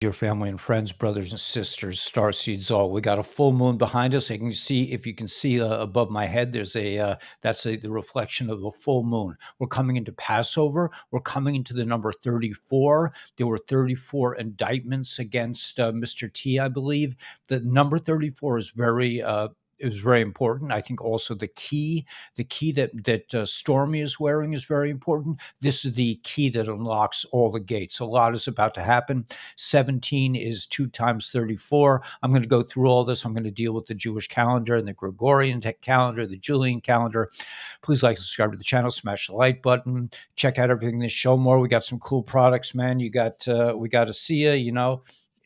your family and friends, brothers and sisters, star seeds all. We got a full moon behind us. I can see, if you can see above my head, there's the reflection of the full moon. We're coming into Passover. We're coming into the number 34. There were 34 indictments against Mr. T, I believe. The number 34 is very important. I think also the key that Stormy is wearing is very important. This is the key that unlocks all the gates. A lot is about to happen. 17 is 2 times 34. I'm going to go through all this. I'm going to deal with the Jewish calendar and the Gregorian calendar, the Julian calendar. Please like and subscribe to the channel. Smash the like button. Check out everything in this show more. We got some cool products, man. We got to see you.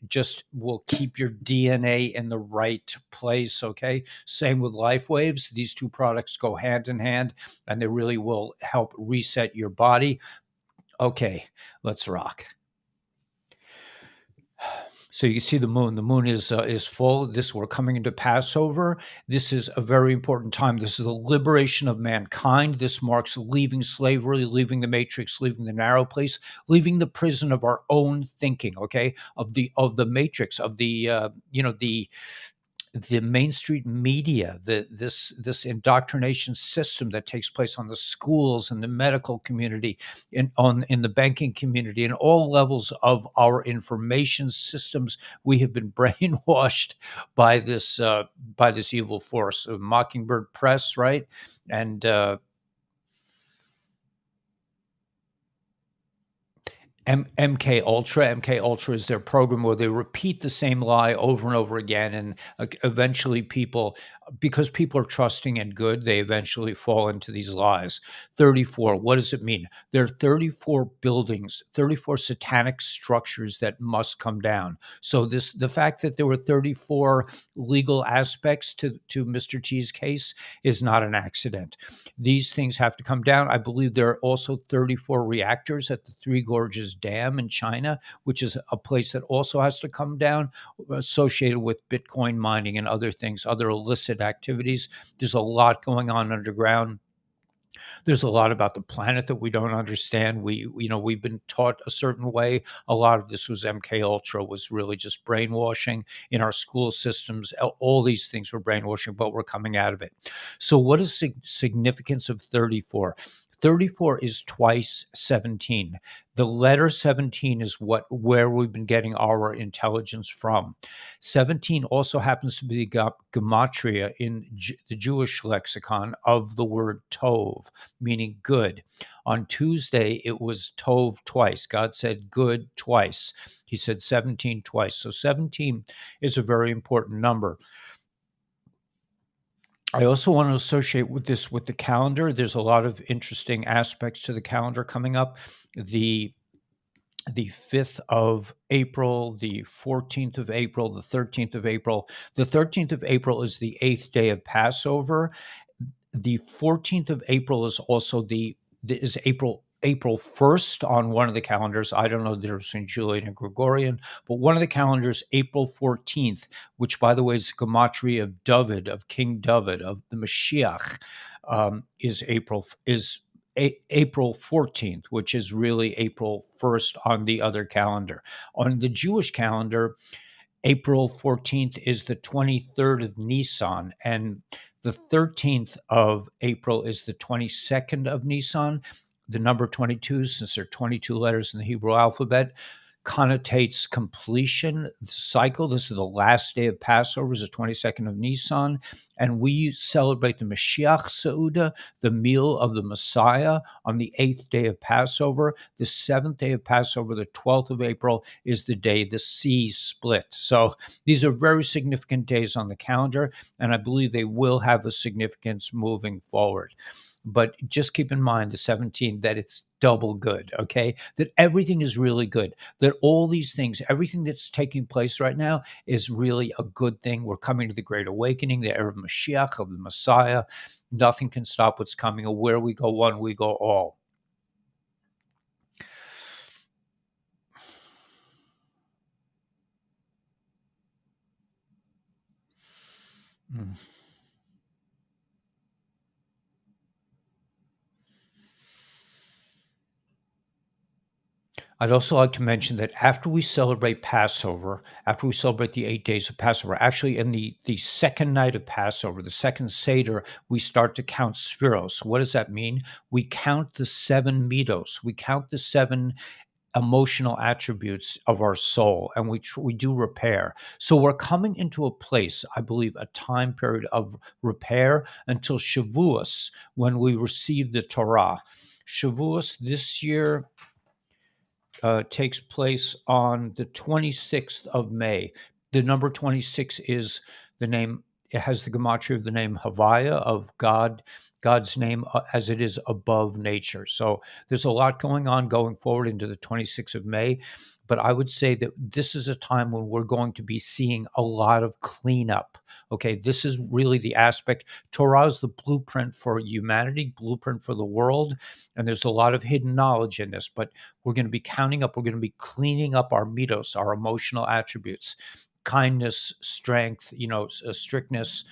Just will keep your DNA in the right place. Okay. Same with Life Waves. These two products go hand in hand, and they really will help reset your body. Okay, let's rock. So you can see the moon. The moon is full. We're coming into Passover. This is a very important time. This is the liberation of mankind. This marks leaving slavery, leaving the matrix, leaving the narrow place, leaving the prison of our own thinking. Okay, of the matrix, of the mainstream media, this indoctrination system that takes place on the schools and the medical community, in the banking community, and all levels of our information systems. We have been brainwashed by this evil force of Mockingbird Press, right? And MK Ultra is their program where they repeat the same lie over and over again, and eventually because people are trusting and good, they eventually fall into these lies. 34. What does it mean? There are 34 buildings, 34 satanic structures that must come down. So the fact that there were 34 legal aspects to Mr. T's case is not an accident. These things have to come down. I believe there are also 34 reactors at the Three Gorges Dam in China, which is a place that also has to come down, associated with Bitcoin mining and other things, other illicit activities. There's a lot going on underground. There's a lot about the planet that we don't understand. We've been taught a certain way. A lot of this was MK Ultra, was really just brainwashing in our school systems. All these things were brainwashing, but we're coming out of it. So what is the significance of 34? 34 is twice 17. The letter 17 is where we've been getting our intelligence from. 17 also happens to be the gematria in the Jewish lexicon of the word tov, meaning good. On Tuesday, it was tov twice. God said good twice. He said 17 twice. So 17 is a very important number. I also want to associate with the calendar. There's a lot of interesting aspects to the calendar coming up. The 5th of April, the 14th of April, the 13th of April. The 13th of April is the 8th day of Passover. The 14th of April is also April 1st on one of the calendars. I don't know the difference between Julian and Gregorian, but one of the calendars, April 14th, which, by the way, is the gematria of David, of King David, of the Mashiach, is April 14th, which is really April 1st on the other calendar. On the Jewish calendar, April 14th is the 23rd of Nisan, and the 13th of April is the 22nd of Nisan. The number 22, since there are 22 letters in the Hebrew alphabet, connotates completion, the cycle. This is the last day of Passover, is the 22nd of Nisan, and we celebrate the Mashiach Seudah, the meal of the Messiah, on the 8th day of Passover. The 7th day of Passover, the 12th of April, is the day the sea split. So these are very significant days on the calendar, and I believe they will have a significance moving forward. But just keep in mind the 17, that it's double good, okay? That everything is really good. That all these things, everything that's taking place right now is really a good thing. We're coming to the Great Awakening, the era of Mashiach, of the Messiah. Nothing can stop what's coming. Where we go one, we go all. Mm. I'd also like to mention that after we celebrate Passover, after we celebrate the 8 days of Passover, actually in the second night of Passover, the second Seder, we start to count Sphero. So what does that mean? We count the 7 middos. We count the 7 emotional attributes of our soul, and we do repair. So we're coming into a place, I believe, a time period of repair until Shavuos, when we receive the Torah. Shavuos this year takes place on the 26th of May. The number 26 is the name, it has the gematria of the name Havaya, of God, God's name as it is above nature. So there's a lot going on going forward into the 26th of May. But I would say that this is a time when we're going to be seeing a lot of cleanup. Okay, this is really the aspect. Torah is the blueprint for humanity, blueprint for the world. And there's a lot of hidden knowledge in this, but we're going to be counting up, we're going to be cleaning up our middos, our emotional attributes, kindness, strength, strictness,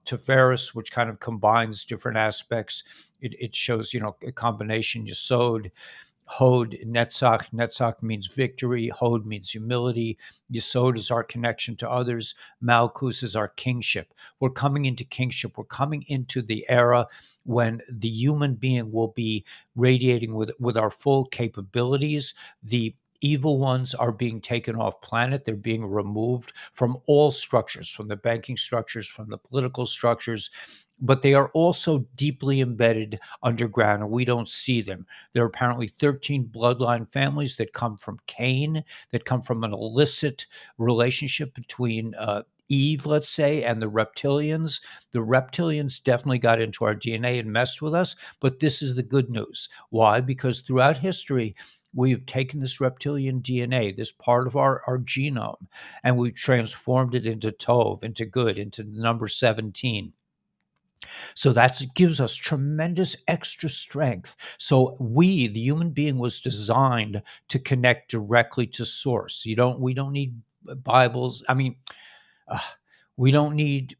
Tiferes, which kind of combines different aspects. It shows, a combination, Yesod, Hod, Netzach. Netzach means victory. Hod means humility. Yesod is our connection to others. Malchus is our kingship. We're coming into kingship. We're coming into the era when the human being will be radiating with our full capabilities. The evil ones are being taken off planet. They're being removed from all structures, from the banking structures, from the political structures, but they are also deeply embedded underground, and we don't see them. There are apparently 13 bloodline families that come from Cain, that come from an illicit relationship between Eve, let's say, and the reptilians. The reptilians definitely got into our DNA and messed with us, but this is the good news. Why? Because throughout history, we've taken this reptilian DNA, this part of our genome, and we've transformed it into Tov, into good, into the number 17. So that gives us tremendous extra strength. So the human being, was designed to connect directly to source. We don't need Bibles. I mean, uh, we don't need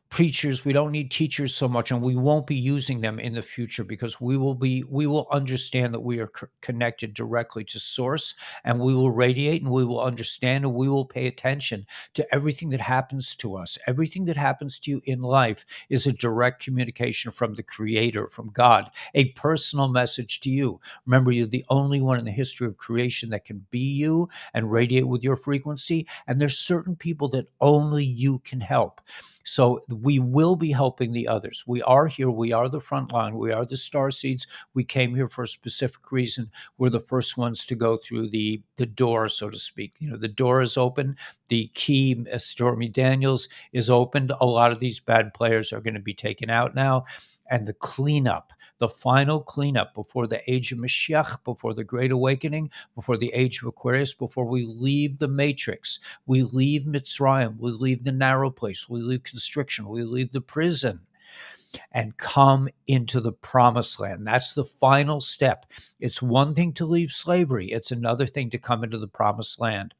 preachers, we don't need teachers so much, and we won't be using them in the future, because we will understand that we are connected directly to source, and we will radiate, and we will understand, and we will pay attention to everything that happens to us. Everything that happens to you in life is a direct communication from the Creator, from God, a personal message to you. Remember, you're the only one in the history of creation that can be you and radiate with your frequency, and there's certain people that only you can help. So we will be helping the others. We are here. We are the front line. We are the star seeds. We came here for a specific reason. We're the first ones to go through the door, so to speak. The door is open. The key, Stormy Daniels, is opened. A lot of these bad players are going to be taken out now. And the cleanup, the final cleanup before the age of Mashiach, before the Great Awakening, before the age of Aquarius, before we leave the matrix, we leave Mitzrayim, we leave the narrow place, we leave constriction, we leave the prison, and come into the promised land. That's the final step. It's one thing to leave slavery. It's another thing to come into the promised land.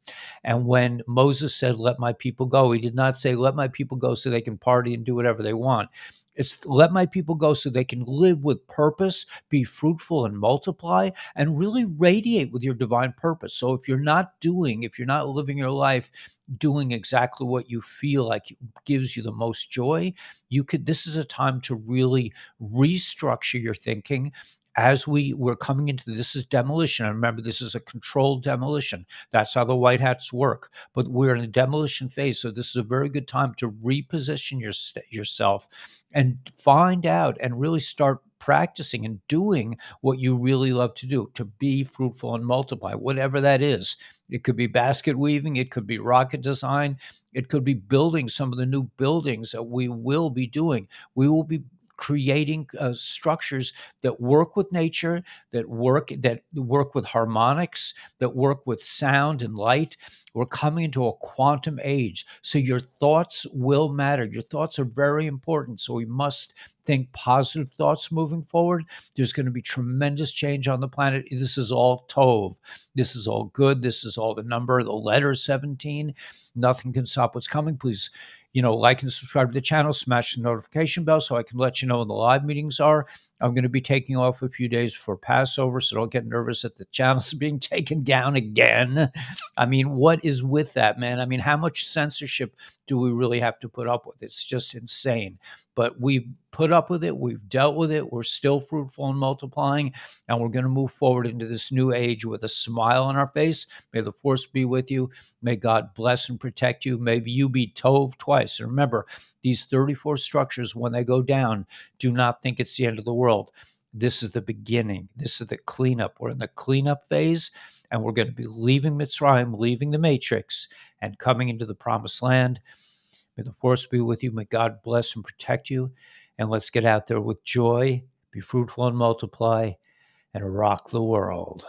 And when Moses said, "Let my people go," he did not say, "Let my people go so they can party and do whatever they want." It's, "Let my people go so they can live with purpose, be fruitful and multiply, and really radiate with your divine purpose." So if you're not living your life doing exactly what you feel like gives you the most joy, this is a time to really restructure your thinking. As we're coming into this is demolition. And remember, this is a controlled demolition. That's how the white hats work. But we're in a demolition phase. So this is a very good time to reposition yourself and find out and really start practicing and doing what you really love to do, to be fruitful and multiply, whatever that is. It could be basket weaving. It could be rocket design. It could be building some of the new buildings that we will be doing. We will be creating structures that work with nature, that work with harmonics, that work with sound and light. We're coming into a quantum age, so your thoughts will matter. Your thoughts are very important, so we must think positive thoughts moving forward. There's going to be tremendous change on the planet. This is all Tov. This is all good. This is all the letter 17. Nothing can stop what's coming. Please Like and subscribe to the channel, smash the notification bell so I can let you know when the live meetings are. I'm going to be taking off a few days for Passover, so don't get nervous that the channel's being taken down again. I mean, what is with that, man? I mean, how much censorship do we really have to put up with? It's just insane. But we've put up with it. We've dealt with it. We're still fruitful and multiplying, and we're going to move forward into this new age with a smile on our face. May the force be with you. May God bless and protect you. May you be tov twice. And remember, these 34 structures, when they go down, do not think it's the end of the world. This is the beginning. This is the cleanup. We're in the cleanup phase, and we're going to be leaving Mitzrayim, leaving the matrix, and coming into the promised land. May the force be with you. May God bless and protect you. And let's get out there with joy, be fruitful and multiply, and rock the world.